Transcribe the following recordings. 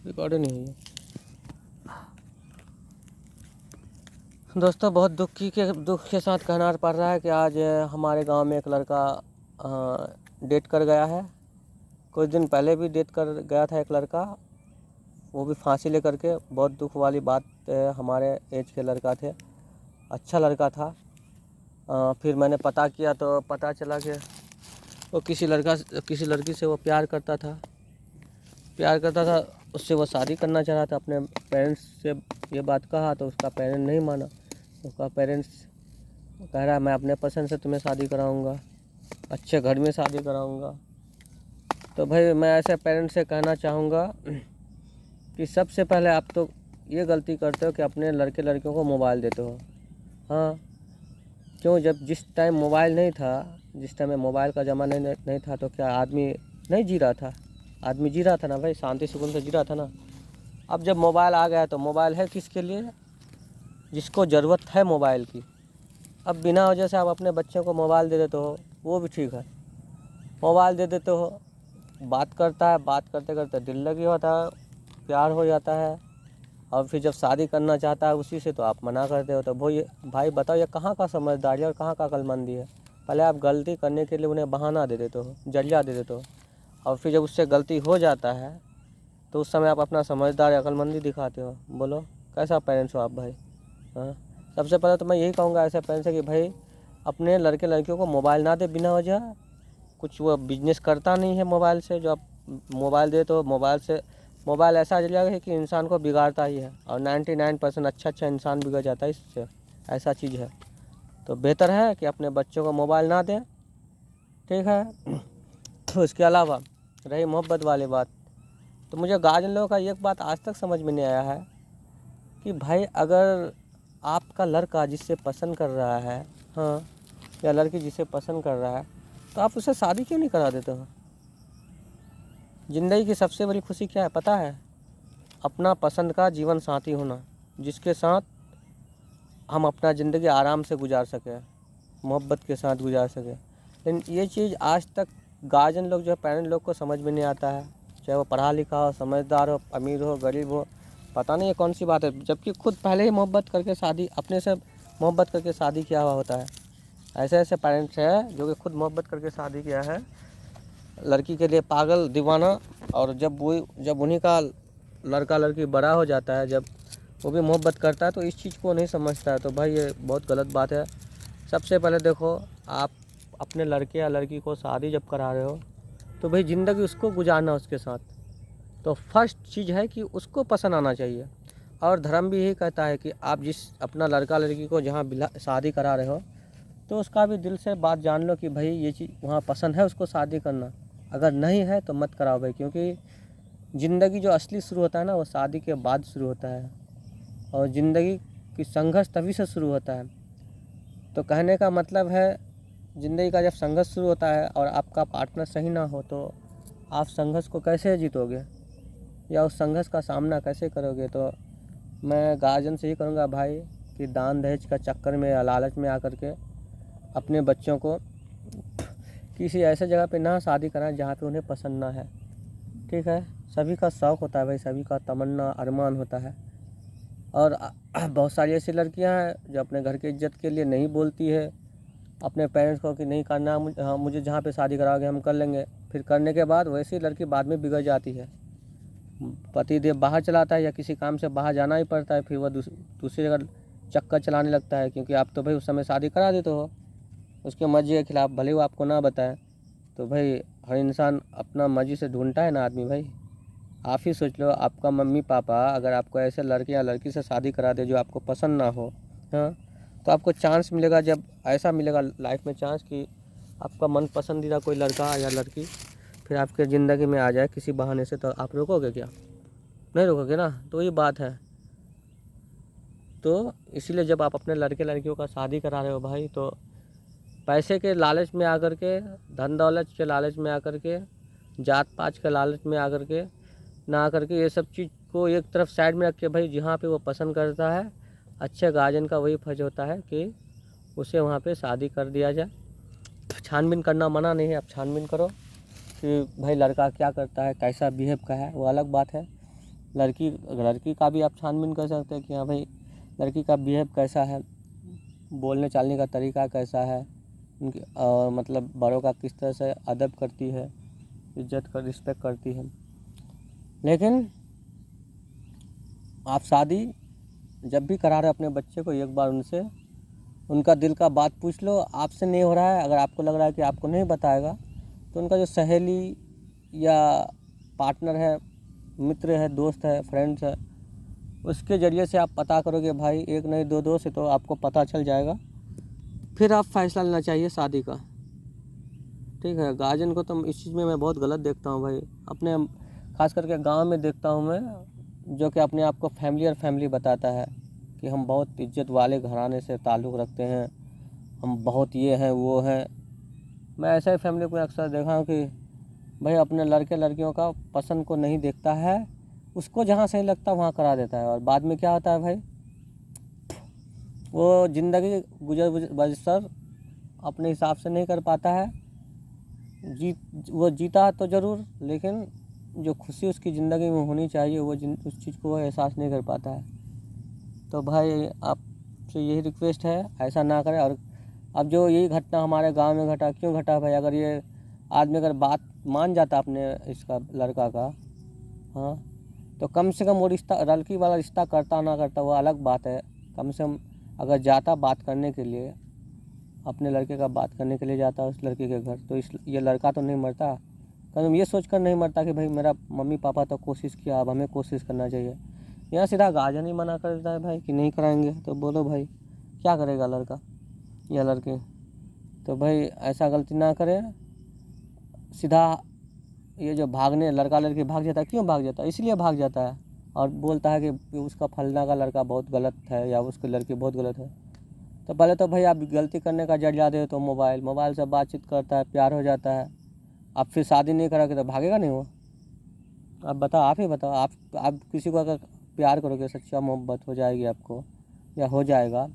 Record नहीं हुई। दोस्तों बहुत दुख के साथ कहना पड़ रहा है कि आज हमारे गांव में एक लड़का डेथ कर गया है। कुछ दिन पहले भी डेथ कर गया था एक लड़का, वो भी फांसी लेकर के। बहुत दुख वाली बात है, हमारे एज के लड़का थे, अच्छा लड़का था। फिर मैंने पता किया तो पता चला कि वो किसी लड़की से वो प्यार करता था, उससे वो शादी करना चाह रहा था। अपने पेरेंट्स से ये बात कहा तो उसका पेरेंट्स नहीं माना। उसका पेरेंट्स कह रहा है मैं अपने पसंद से तुम्हें शादी कराऊंगा, अच्छे घर में शादी कराऊंगा। तो भाई मैं ऐसे पेरेंट्स से कहना चाहूँगा कि सबसे पहले आप तो ये गलती करते हो कि अपने लड़के लड़कियों को मोबाइल देते हो। हाँ, क्यों? जिस टाइम मोबाइल नहीं था, जिस टाइम में मोबाइल का ज़माना नहीं था तो क्या आदमी नहीं जी रहा था? आदमी जी रहा था ना भाई, शांति सुकून से जी रहा था ना। अब जब मोबाइल आ गया तो मोबाइल है किसके लिए? जिसको ज़रूरत है मोबाइल की। अब बिना वजह से आप अपने बच्चे को मोबाइल दे देते हो, वो भी ठीक है। मोबाइल दे देते हो, बात करता है, बात करते करते दिल लगी होता है, प्यार हो जाता है, और फिर जब शादी करना चाहता है उसी से तो आप मना करते हो। तो भाई बताओ ये कहाँ का समझदारी और कहाँ का अक्लमंदी है? पहले आप गलती करने के लिए उन्हें बहाना दे देते हो, जरिया दे देते हो, और फिर जब उससे गलती हो जाता है तो उस समय आप अपना समझदार अक्लमंदी दिखाते हो। बोलो कैसा पेरेंट्स हो आप भाई? हाँ, सबसे पहले तो मैं यही कहूँगा ऐसे पेरेंट्स से कि भाई अपने लड़के लड़कियों को मोबाइल ना दे बिना वजह। कुछ वो बिजनेस करता नहीं है मोबाइल से, जो आप मोबाइल दे तो मोबाइल ऐसा जरिया है कि इंसान को बिगाड़ता ही है, और 99% अच्छा इंसान बिगड़ जाता है इससे, ऐसा चीज़ है। तो बेहतर है कि अपने बच्चों को मोबाइल ना दें, ठीक है। तो इसके अलावा रही मोहब्बत वाली बात, तो मुझे गार्जियन लोगों का एक बात आज तक समझ में नहीं आया है कि भाई अगर आपका लड़का जिससे पसंद कर रहा है, हाँ, या लड़की जिसे पसंद कर रहा है, तो आप उससे शादी क्यों नहीं करा देते हो? ज़िंदगी की सबसे बड़ी खुशी क्या है पता है? अपना पसंद का जीवन साथी होना, जिसके साथ हम अपना ज़िंदगी आराम से गुजार सकें, मोहब्बत के साथ गुजार सकें। लेकिन ये चीज़ आज तक गार्जियन लोग जो है, पेरेंट लोग को समझ में नहीं आता है। चाहे वो पढ़ा लिखा हो, समझदार हो, अमीर हो, गरीब हो, पता नहीं ये कौन सी बात है, जबकि खुद पहले ही मोहब्बत करके शादी, अपने से मोहब्बत करके शादी किया हुआ होता है। ऐसे ऐसे पेरेंट्स हैं जो कि खुद मोहब्बत करके शादी किया है, लड़की के लिए पागल दीवाना, और जब उन्हीं का लड़का लड़की बड़ा हो जाता है, जब वो भी मोहब्बत करता है तो इस चीज़ को नहीं समझता है। तो भाई ये बहुत गलत बात है। सबसे पहले देखो, आप अपने लड़के या लड़की को शादी जब करा रहे हो तो भाई ज़िंदगी उसको गुजारना उसके साथ, तो फर्स्ट चीज़ है कि उसको पसंद आना चाहिए। और धर्म भी यही कहता है कि आप जिस अपना लड़का लड़की को जहाँ शादी करा रहे हो तो उसका भी दिल से बात जान लो कि भाई ये चीज़ वहाँ पसंद है उसको शादी करना। अगर नहीं है तो मत कराओ भाई, क्योंकि ज़िंदगी जो असली शुरू होता है ना वो शादी के बाद शुरू होता है, और ज़िंदगी की संघर्ष तभी से शुरू होता है। तो कहने का मतलब है, ज़िंदगी का जब संघर्ष शुरू होता है और आपका पार्टनर सही ना हो तो आप संघर्ष को कैसे जीतोगे या उस संघर्ष का सामना कैसे करोगे? तो मैं गार्जियन से ही करूँगा भाई कि दान दहेज का चक्कर में या लालच में आकर के अपने बच्चों को किसी ऐसे जगह पे ना शादी कराएं जहाँ पे उन्हें पसंद ना है, ठीक है। सभी का शौक़ होता है भाई, सभी का तमन्ना अरमान होता है, और बहुत सारी ऐसी लड़कियां हैं जो अपने घर की इज्जत के लिए नहीं बोलती है अपने पेरेंट्स को कि नहीं करना, हाँ मुझे जहाँ पे शादी कराओगे हम कर लेंगे। फिर करने के बाद वैसी लड़की बाद में बिगड़ जाती है, पति देव बाहर चलाता है या किसी काम से बाहर जाना ही पड़ता है, फिर वह दूसरी जगह चक्कर चलाने लगता है, क्योंकि आप तो भाई उस समय शादी करा देते हो उसके मर्जी के खिलाफ, भले वो आपको ना बताए। तो भाई हर इंसान अपना मर्जी से ढूंढता है ना आदमी भाई। आप ही सोच लो, आपका मम्मी पापा अगर आपको ऐसे लड़के या लड़की से शादी करा दे जो आपको पसंद ना हो, हाँ, तो आपको चांस मिलेगा, जब ऐसा मिलेगा लाइफ में चांस कि आपका मन पसंदीदा कोई लड़का या लड़की फिर आपके ज़िंदगी में आ जाए किसी बहाने से, तो आप रोकोगे क्या? नहीं रोकोगे ना। तो ये बात है। तो इसीलिए जब आप अपने लड़के लड़कियों का शादी करा रहे हो भाई, तो पैसे के लालच में आकर के, धन दौलत के लालच में आकर के, जात पात के लालच में आकर के ना करके, ये सब चीज़ को एक तरफ साइड में रख के भाई जहाँ पे वो पसंद करता है, अच्छे गार्जियन का वही फर्ज होता है कि उसे वहाँ पे शादी कर दिया जाए। छानबीन करना मना नहीं है, आप छानबीन करो कि भाई लड़का क्या करता है, कैसा बिहेव का है, वो अलग बात है। लड़की लड़की का भी आप छानबीन कर सकते हैं कि हाँ भाई लड़की का बिहेव कैसा है, बोलने चालने का तरीका कैसा है, उनकी मतलब बड़ों का किस तरह से अदब करती है, इज्जत कर रिस्पेक्ट करती है। लेकिन आप शादी जब भी करा रहे अपने बच्चे को, एक बार उनसे उनका दिल का बात पूछ लो। आपसे नहीं हो रहा है, अगर आपको लग रहा है कि आपको नहीं बताएगा, तो उनका जो सहेली या पार्टनर है, मित्र है, दोस्त है, फ्रेंड्स है, उसके ज़रिए से आप पता करोगे भाई, एक नहीं दो से तो आपको पता चल जाएगा। फिर आप फैसला लेना चाहिए शादी का। ठीक है, गार्जियन को तो इस चीज़ में मैं बहुत गलत देखता हूँ भाई। अपने खास करके गांव में देखता हूँ मैं, जो कि अपने आप को फैमिली बताता है कि हम बहुत इज्जत वाले घराने से ताल्लुक़ रखते हैं, हम बहुत ये हैं वो हैं। मैं ऐसे ही फैमिली को अक्सर देखा हूँ कि भाई अपने लड़के लड़कियों का पसंद को नहीं देखता है, उसको जहाँ सही लगता है वहाँ करा देता है, और बाद में क्या होता है भाई, वो ज़िंदगी गुजर बसर अपने हिसाब से नहीं कर पाता है। वो जीता है तो ज़रूर, लेकिन जो खुशी उसकी ज़िंदगी में होनी चाहिए वो उस चीज़ को वो एहसास नहीं कर पाता है। तो भाई आपसे यही रिक्वेस्ट है, ऐसा ना करें। और अब जो यही घटना हमारे गांव में घटा, क्यों घटा भाई, अगर ये आदमी अगर बात मान जाता अपने इसका लड़का का, हाँ, तो कम से कम वो रिश्ता, लड़की वाला रिश्ता करता ना करता वो अलग बात है, कम से कम अगर जाता बात करने के लिए, अपने लड़के का बात करने के लिए जाता उस लड़के के घर, तो ये लड़का तो नहीं मरता। कम ये सोच कर नहीं मरता कि भाई मेरा मम्मी पापा तो कोशिश किया, अब हमें कोशिश करना चाहिए। यहाँ सीधा गार्जियन ही मना कर देता है भाई कि नहीं कराएंगे, तो बोलो भाई क्या करेगा लड़का या लड़की। तो भाई ऐसा गलती ना करें। सीधा ये जो भागने, लड़का लड़की भाग जाता है, क्यों भाग जाता है, इसलिए भाग जाता है और बोलता है कि उसका फलना का लड़का बहुत गलत है या उसकी लड़की बहुत गलत है। तो पहले तो भाई आप गलती करने का जरिया दे तो मोबाइल से बातचीत करता है, प्यार हो जाता है, आप फिर शादी नहीं करोगे तो भागेगा नहीं वो। आप बताओ, आप ही बताओ, आप किसी को अगर प्यार करोगे, सच्चा मोहब्बत हो जाएगी आपको या हो जाएगा,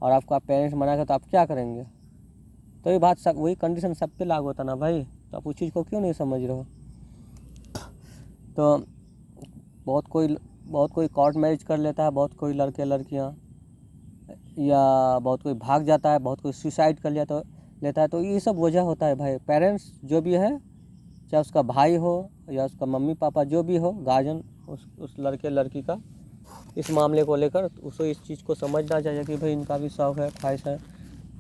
और आपका पेरेंट्स मना कर, तो आप क्या करेंगे। तो ये बात सब, वही कंडीशन सब पे लागू होता ना भाई। तो आप उस चीज़ को क्यों नहीं समझ रहे हो। तो बहुत कोई कोर्ट मैरिज कर लेता है, बहुत कोई लड़के लड़कियाँ, या बहुत कोई भाग जाता है, बहुत कोई सुसाइड कर लेता है। तो ये सब वजह होता है भाई, पेरेंट्स जो भी है, चाहे उसका भाई हो या उसका मम्मी पापा जो भी हो, गार्जियन उस लड़के लड़की का इस मामले को लेकर उसे इस चीज़ को समझना चाहिए कि भाई इनका भी शौक़ है, ख्वाहिश है।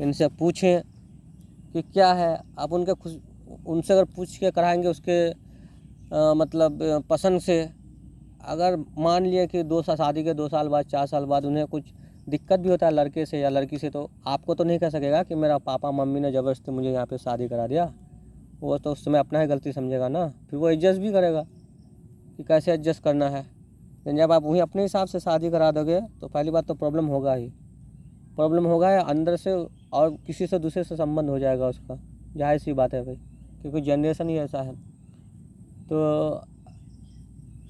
इनसे पूछें कि क्या है। आप उनसे अगर पूछ के कराएंगे उसके मतलब पसंद से, अगर मान लिए कि शादी के 2 साल बाद 4 साल बाद उन्हें कुछ दिक्कत भी होता है लड़के से या लड़की से, तो आपको तो नहीं कह सकेगा कि मेरा पापा मम्मी ने ज़बरदस्ती मुझे यहाँ पे शादी करा दिया। वो तो उस समय अपना ही गलती समझेगा ना, फिर वो एडजस्ट भी करेगा कि कैसे एडजस्ट करना है। लेकिन जब आप वहीं अपने हिसाब से शादी करा दोगे तो पहली बात तो प्रॉब्लम होगा या अंदर से, और किसी से दूसरे से संबंध हो जाएगा उसका, जाहिर सी बात है भाई, क्योंकि जनरेशन ही ऐसा है। तो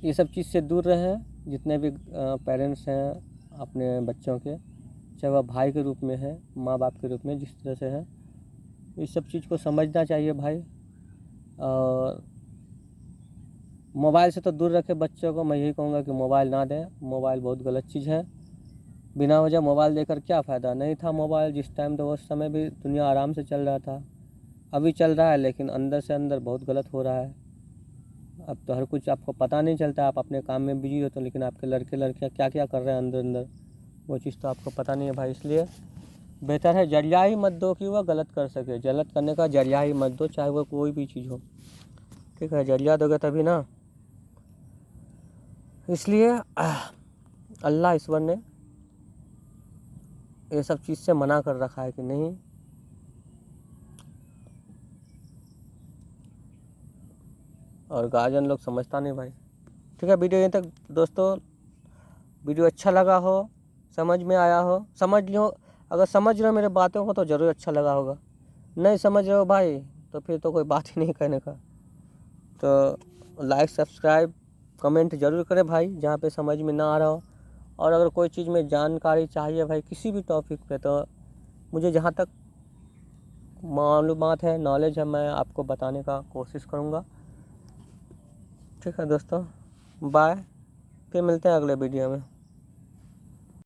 ये सब चीज़ से दूर रहें, जितने भी पेरेंट्स हैं अपने बच्चों के, चाहे वह भाई के रूप में है, माँ बाप के रूप में, जिस तरह से है, इस सब चीज़ को समझना चाहिए भाई। और मोबाइल से तो दूर रखें बच्चों को। मैं यही कहूँगा कि मोबाइल ना दें, मोबाइल बहुत गलत चीज़ है। बिना वजह मोबाइल देकर क्या फ़ायदा, नहीं था मोबाइल जिस टाइम, तो उस समय भी दुनिया आराम से चल रहा था, अभी चल रहा है लेकिन अंदर से अंदर बहुत गलत हो रहा है। अब तो हर कुछ आपको पता नहीं चलता, आप अपने काम में बिजी हो तो, लेकिन आपके लड़के लड़कियाँ क्या क्या कर रहे हैं अंदर वो चीज़ तो आपको पता नहीं है भाई। इसलिए बेहतर है जरिया ही मत दो कि वह गलत कर सके, गलत करने का जरिया ही मत दो, चाहे वो कोई भी चीज़ हो। ठीक है, जरिया दोगे तभी ना। इसलिए अल्लाह ईश्वर ने ये सब चीज़ से मना कर रखा है कि नहीं। और गार्जियन लोग समझता नहीं भाई। ठीक है, वीडियो यहीं तक दोस्तों। वीडियो अच्छा लगा हो, समझ में आया हो, समझ लो। अगर समझ रहे हो मेरे बातों को तो ज़रूर अच्छा लगा होगा, नहीं समझ रहे हो भाई तो फिर तो कोई बात ही नहीं कहने का। तो लाइक सब्सक्राइब कमेंट ज़रूर करें भाई, जहाँ पे समझ में ना आ रहा हो। और अगर कोई चीज़ में जानकारी चाहिए भाई किसी भी टॉपिक पे, तो मुझे जहाँ तक मालूमात है, नॉलेज है, मैं आपको बताने का कोशिश करूँगा। ठीक है दोस्तों, बाय। ओके, मिलते हैं अगले वीडियो में।